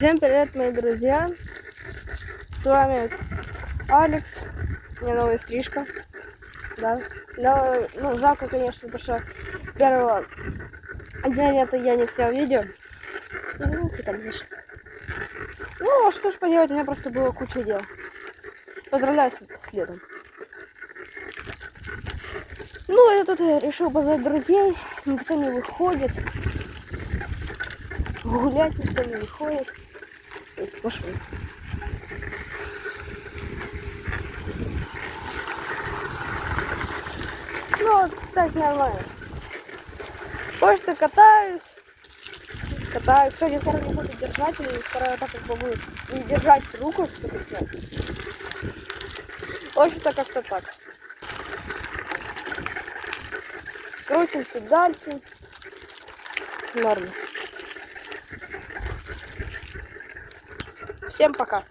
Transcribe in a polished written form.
Всем привет, мои друзья! С вами Алекс. У меня новая стрижка. Да. Ну, жалко, конечно, потому что первого дня лета я не снял видео. Извините, конечно. Ну, что ж поделать, у меня просто было куча дел. Поздравляю с летом. Ну, я тут решил позвать друзей. Никто не выходит. Гулять никто не выходит. Пошли. Ну, так нормально. Кое-что катаюсь. Кстати, скоро не буду держать, или скоро так как бы буду не держать руку, чтобы снять. В общем-то, как-то так. Крутим педальки. Нормально. Всем пока.